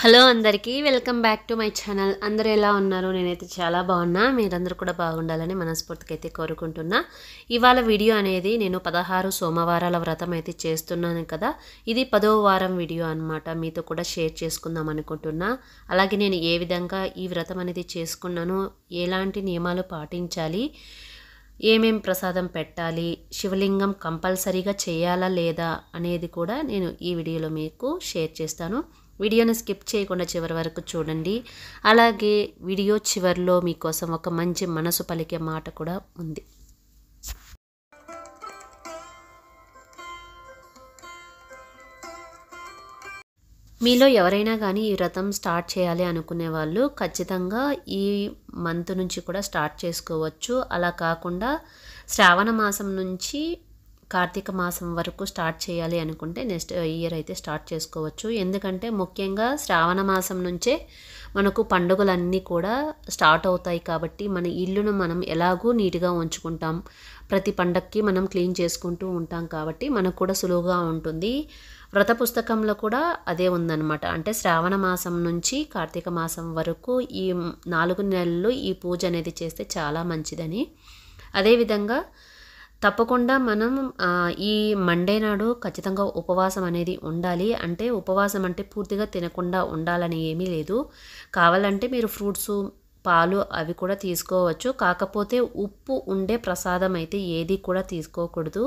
Hello అందరికీ welcome back to my channel. అందరూ ఎలా ఉన్నారు? నేనైతే చాలా బాగున్నా. మీరందరూ కూడా బాగుండాలని మనస్ఫూర్తిగా అయితే కోరుకుంటున్నా. ఇవాళ వీడియో అనేది నేను 16 సోమవారాల వ్రతం అయితే చేస్తున్నాను కదా. ఇది 10వ వారం వీడియో అన్నమాట. మీతో కూడా షేర్ చేసుకుందాం అనుకుంటున్నా. అలాగే నేను ఏ విధంగా ఈ వ్రతం అనేది చేసుకున్నాను, ఎలాంటి నియమాలు పాటించాలి, ఏమేం ప్రసాదం పెట్టాలి, శివలింగం కంపల్సరీగా చేయాలా లేదా అనేది కూడా నేను ఈ వీడియోలో మీకు షేర్ చేస్తాను. వీడియోని స్కిప్ చేయకుండా చివరి వరకు చూడండి. అలాగే వీడియో చివరిలో మీకోసం ఒక మంచి మనసు పలికే మాట కూడా ఉంది. మీలో ఎవరైనా కానీ ఈ వ్రతం స్టార్ట్ చేయాలి అనుకునే వాళ్ళు ఖచ్చితంగా ఈ మంత్ నుంచి కూడా స్టార్ట్ చేసుకోవచ్చు. అలా కాకుండా శ్రావణ మాసం నుంచి కార్తీక మాసం వరకు స్టార్ట్ చేయాలి అనుకుంటే నెక్స్ట్ ఇయర్ అయితే స్టార్ట్ చేసుకోవచ్చు. ఎందుకంటే ముఖ్యంగా శ్రావణ మాసం నుంచే మనకు పండుగలన్నీ కూడా స్టార్ట్ అవుతాయి కాబట్టి మన ఇల్లును మనం ఎలాగూ నీట్గా ఉంచుకుంటాం. ప్రతి పండక్కి మనం క్లీన్ చేసుకుంటూ ఉంటాం కాబట్టి మనకు కూడా సులువుగా ఉంటుంది. వ్రత పుస్తకంలో కూడా అదే ఉందన్నమాట. అంటే శ్రావణ మాసం నుంచి కార్తీక మాసం వరకు ఈ 4 నెలలు ఈ పూజ అనేది చేస్తే చాలా మంచిదని. అదేవిధంగా తప్పకుండా మనం ఈ మండే నాడు ఖచ్చితంగా ఉపవాసం అనేది ఉండాలి. అంటే ఉపవాసం అంటే పూర్తిగా తినకుండా ఉండాలని ఏమీ లేదు. కావాలంటే మీరు ఫ్రూట్సు, పాలు అవి కూడా తీసుకోవచ్చు. కాకపోతే ఉప్పు ఉండే ప్రసాదం అయితే ఏది కూడా తీసుకోకూడదు.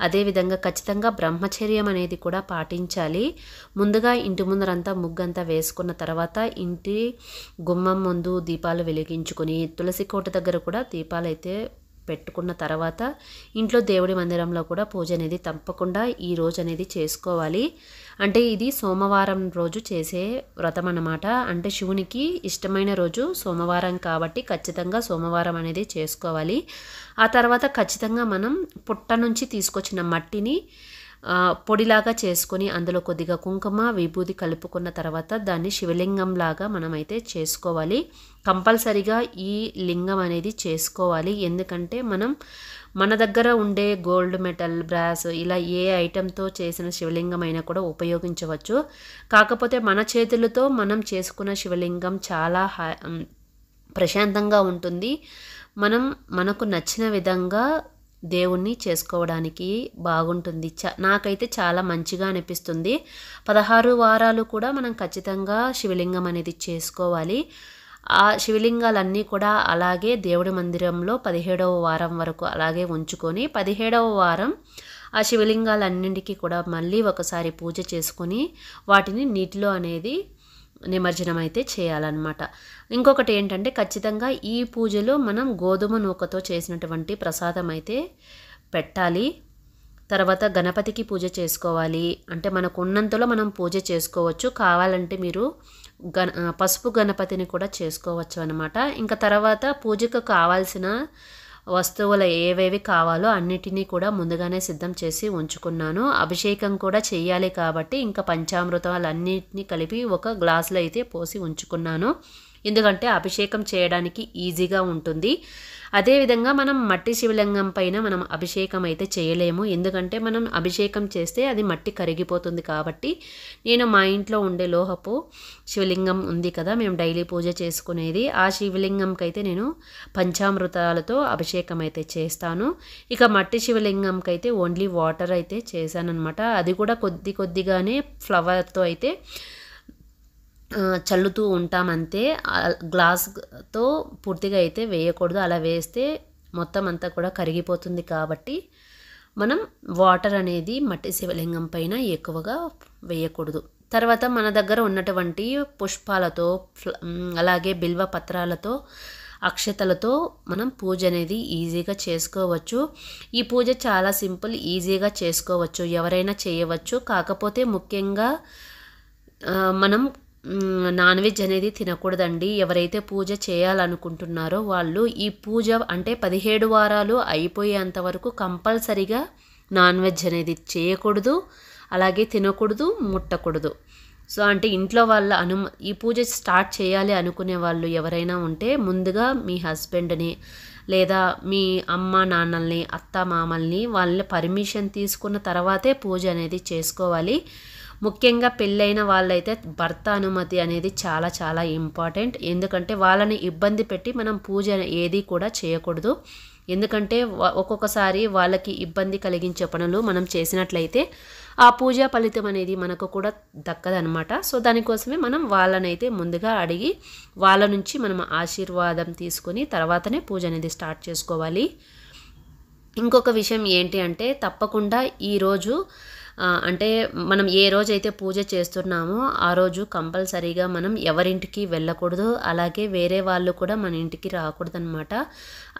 అదేవిధంగా ఖచ్చితంగా బ్రహ్మచర్యం అనేది కూడా పాటించాలి. ముందుగా ఇంటి ముందరంతా ముగ్గంతా వేసుకున్న తర్వాత ఇంటి గుమ్మం ముందు దీపాలు వెలిగించుకొని తులసి కోట దగ్గర కూడా దీపాలు అయితే పెట్టుకున్న తర్వాత ఇంట్లో దేవుడి మందిరంలో కూడా పూజ అనేది తప్పకుండా ఈ రోజు అనేది చేసుకోవాలి. అంటే ఇది సోమవారం రోజు చేసే వ్రతం అన్నమాట. అంటే శివునికి ఇష్టమైన రోజు సోమవారం కాబట్టి ఖచ్చితంగా సోమవారం అనేది చేసుకోవాలి. ఆ తర్వాత ఖచ్చితంగా మనం పుట్ట నుంచి తీసుకొచ్చిన మట్టిని పొడిలాగా చేసుకొని అందులో కొద్దిగా కుంకుమ, విభూది కలుపుకున్న తర్వాత దాన్ని శివలింగం లాగా మనమైతే చేసుకోవాలి. కంపల్సరిగా ఈ లింగం అనేది చేసుకోవాలి. ఎందుకంటే మనం మన దగ్గర ఉండే గోల్డ్, మెటల్, బ్రాస్ ఇలా ఏ ఐటెంతో చేసిన శివలింగం అయినా కూడా ఉపయోగించవచ్చు. కాకపోతే మన చేతులతో మనం చేసుకున్న శివలింగం చాలా ప్రశాంతంగా ఉంటుంది. మనకు నచ్చిన విధంగా దేవుణ్ణి చేసుకోవడానికి బాగుంటుంది. నాకైతే చాలా మంచిగా అనిపిస్తుంది. 16 వారాలు కూడా మనం ఖచ్చితంగా శివలింగం అనేది చేసుకోవాలి. ఆ శివలింగాలన్నీ కూడా అలాగే దేవుడి మందిరంలో 17వ వారం వరకు అలాగే ఉంచుకొని 17వ వారం ఆ శివలింగాలన్నింటికి కూడా మళ్ళీ ఒకసారి పూజ చేసుకొని వాటిని నీటిలో అనేది నిమజ్జనం అయితే చేయాలన్నమాట. ఇంకొకటి ఏంటంటే ఖచ్చితంగా ఈ పూజలో మనం గోధుమ నూకతో చేసినటువంటి ప్రసాదం అయితే పెట్టాలి. తర్వాత గణపతికి పూజ చేసుకోవాలి. అంటే మనకు ఉన్నంతలో మనం పూజ చేసుకోవచ్చు. కావాలంటే మీరు పసుపు గణపతిని కూడా చేసుకోవచ్చు అన్నమాట. ఇంకా తర్వాత పూజకు కావాల్సిన వస్తువులు ఏవేవి కావాలో అన్నిటినీ కూడా ముందుగానే సిద్ధం చేసి ఉంచుకున్నాను. అభిషేకం కూడా చేయాలి కాబట్టి ఇంకా పంచామృతాలన్నిటినీ కలిపి ఒక గ్లాసులో అయితే పోసి ఉంచుకున్నాను. ఎందుకంటే అభిషేకం చేయడానికి ఈజీగా ఉంటుంది. అదేవిధంగా మనం మట్టి శివలింగం పైన మనం అభిషేకం అయితే చేయలేము. ఎందుకంటే మనం అభిషేకం చేస్తే అది మట్టి కరిగిపోతుంది కాబట్టి నేను మా ఇంట్లో ఉండే లోహపు శివలింగం ఉంది కదా, మేము డైలీ పూజ చేసుకునేది, ఆ శివలింగంకి అయితే నేను పంచామృతాలతో అభిషేకం అయితే చేస్తాను. ఇక మట్టి శివలింగంకి అయితే ఓన్లీ వాటర్ అయితే చేశానన్నమాట. అది కూడా కొద్దిగానే ఫ్లవర్తో అయితే చల్లుతూ ఉంటామంతే. గ్లాస్తో పూర్తిగా అయితే వేయకూడదు. అలా వేస్తే మొత్తం అంతా కూడా కరిగిపోతుంది కాబట్టి మనం వాటర్ అనేది మట్టి శివలింగం పైన ఎక్కువగా వేయకూడదు. తర్వాత మన దగ్గర ఉన్నటువంటి పుష్పాలతో అలాగే బిల్వ పత్రాలతో అక్షతలతో మనం పూజ అనేది ఈజీగా చేసుకోవచ్చు. ఈ పూజ చాలా సింపుల్, ఈజీగా చేసుకోవచ్చు, ఎవరైనా చేయవచ్చు. కాకపోతే ముఖ్యంగా మనం నాన్ వెజ్ అనేది తినకూడదండి. ఎవరైతే పూజ చేయాలనుకుంటున్నారో వాళ్ళు ఈ పూజ అంటే 17 వారాలు అయిపోయేంత వరకు కంపల్సరిగా నాన్ వెజ్ అనేది చేయకూడదు, అలాగే తినకూడదు, ముట్టకూడదు. సో అంటే ఇంట్లో వాళ్ళ ఈ పూజ స్టార్ట్ చేయాలి అనుకునే వాళ్ళు ఎవరైనా ఉంటే ముందుగా మీ హస్బెండ్ని లేదా మీ అమ్మ నాన్నల్ని, అత్త మామల్ని వాళ్ళ పర్మిషన్ తీసుకున్న తర్వాతే పూజ అనేది చేసుకోవాలి. ముఖ్యంగా పెళ్ళైన వాళ్ళైతే భర్త అనుమతి అనేది చాలా చాలా ఇంపార్టెంట్. ఎందుకంటే వాళ్ళని ఇబ్బంది పెట్టి మనం పూజ ఏది కూడా చేయకూడదు. ఎందుకంటే ఒక్కొక్కసారి వాళ్ళకి ఇబ్బంది కలిగించే పనులు మనం చేసినట్లయితే ఆ పూజా ఫలితం అనేది మనకు కూడా దక్కదనమాట. సో దానికోసమే మనం వాళ్ళనైతే ముందుగా అడిగి వాళ్ళ నుంచి మనం ఆశీర్వాదం తీసుకొని తర్వాతనే పూజ అనేది స్టార్ట్ చేసుకోవాలి. ఇంకొక విషయం ఏంటి అంటే తప్పకుండా ఈరోజు అంటే మనం ఏ రోజైతే పూజ చేస్తున్నామో ఆ రోజు కంపల్సరీగా మనం ఎవరింటికి వెళ్ళకూడదు. అలాగే వేరే వాళ్ళు కూడా మన ఇంటికి రాకూడదు అనమాట.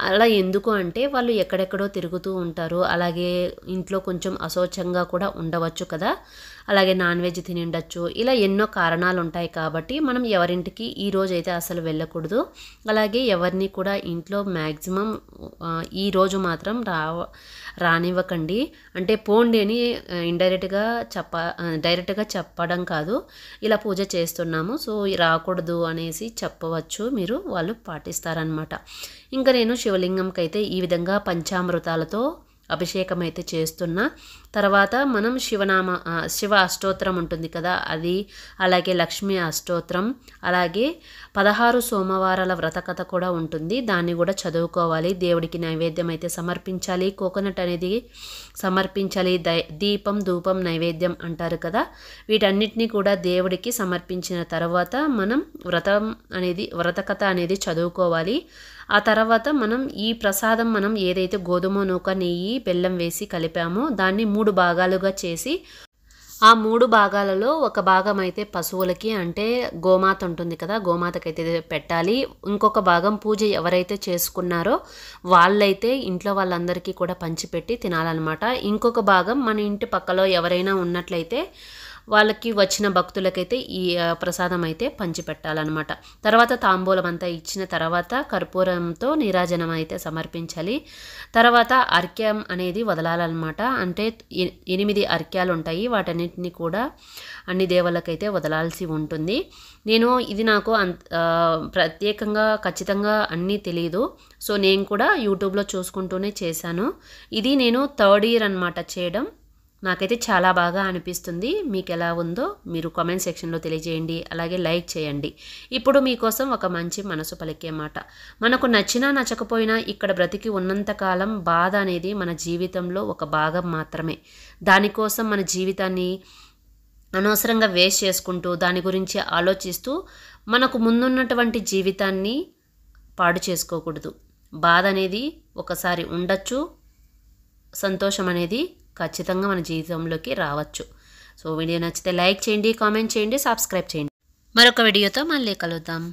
అలా ఎందుకు అంటే వాళ్ళు ఎక్కడెక్కడో తిరుగుతూ ఉంటారు. అలాగే ఇంట్లో కొంచెం అశౌచంగా కూడా ఉండవచ్చు కదా. అలాగే నాన్ వెజ్ తిని ఉండొచ్చు. ఇలా ఎన్నో కారణాలు ఉంటాయి కాబట్టి మనం ఎవరింటికి ఈ రోజైతే అసలు వెళ్ళకూడదు. అలాగే ఎవరిని కూడా ఇంట్లో మ్యాక్సిమం ఈరోజు మాత్రం రానివ్వకండి. అంటే పోండి అని డైరెక్ట్గా చెప్పడం కాదు, ఇలా పూజ చేస్తున్నాము సో రాకూడదు అనేసి చెప్పవచ్చు మీరు, వాళ్ళు పాటిస్తారనమాట. ఇంకా నేను శివలింగంకి అయితే ఈ విధంగా పంచామృతాలతో అభిషేకం అయితే చేస్తున్నా. తర్వాత మనం శివ అష్టోత్తరం ఉంటుంది కదా అది, అలాగే లక్ష్మీ అష్టోత్తరం, అలాగే 16 సోమవారాల వ్రతకథ కూడా ఉంటుంది, దాన్ని కూడా చదువుకోవాలి. దేవుడికి నైవేద్యం అయితే సమర్పించాలి, కోకోనట్ అనేది సమర్పించాలి, దీపం ధూపం నైవేద్యం అంటారు కదా. వీటన్నిటిని కూడా దేవుడికి సమర్పించిన తర్వాత మనం వ్రతకథ అనేది చదువుకోవాలి. ఆ తర్వాత మనం ఈ ప్రసాదం మనం ఏదైతే గోధుమ నూక నెయ్యి బెల్లం వేసి కలిపామో దాన్ని 3 భాగాలుగా చేసి ఆ 3 భాగాలలో ఒక భాగం అయితే పశువులకి అంటే గోమాత ఉంటుంది కదా, గోమాతకైతే పెట్టాలి. ఇంకొక భాగం పూజ ఎవరైతే చేసుకున్నారో వాళ్ళైతే ఇంట్లో వాళ్ళందరికీ కూడా పంచిపెట్టి తినాలన్నమాట. ఇంకొక భాగం మన ఇంటి పక్కలో ఎవరైనా ఉన్నట్లయితే వాళ్ళకి వచ్చిన భక్తులకైతే ఈ ప్రసాదం అయితే పంచిపెట్టాలన్నమాట. తర్వాత తాంబూలం అంతా ఇచ్చిన తర్వాత కర్పూరంతో నీరాజనం అయితే సమర్పించాలి. తర్వాత అర్ఘ్యం అనేది వదలాలన్నమాట. అంటే 8 అర్ఘ్యాలు ఉంటాయి, వాటన్నిటిని కూడా అన్ని దేవుళ్ళకైతే వదలాల్సి ఉంటుంది. ఇది నాకు ప్రత్యేకంగా ఖచ్చితంగా అన్నీ తెలియదు. సో నేను కూడా యూట్యూబ్లో చూసుకుంటూనే చేశాను. ఇది నేను 3rd ఇయర్ అనమాట చేయడం. నాకైతే చాలా బాగా అనిపిస్తుంది. మీకు ఎలా ఉందో మీరు కామెంట్ సెక్షన్లో తెలియజేయండి, అలాగే లైక్ చేయండి. ఇప్పుడు మీకోసం ఒక మంచి మనసు పలికే మాట. మనకు నచ్చినా నచ్చకపోయినా ఇక్కడ బ్రతికి ఉన్నంతకాలం బాధ అనేది మన జీవితంలో ఒక భాగం మాత్రమే. దానికోసం మన జీవితాన్ని అనవసరంగా వేస్ట్ చేసుకుంటూ దాని గురించి ఆలోచిస్తూ మనకు ముందున్నటువంటి జీవితాన్ని పాడు చేసుకోకూడదు. బాధ అనేది ఒకసారి ఉండొచ్చు, సంతోషం అనేది ఖచ్చితంగా మన జీవితంలోకి రావచ్చు. సో వీడియో నచ్చితే లైక్ చేయండి, కామెంట్ చేయండి, సబ్స్క్రైబ్ చేయండి. మరొక వీడియోతో మళ్ళీ కలుద్దాం.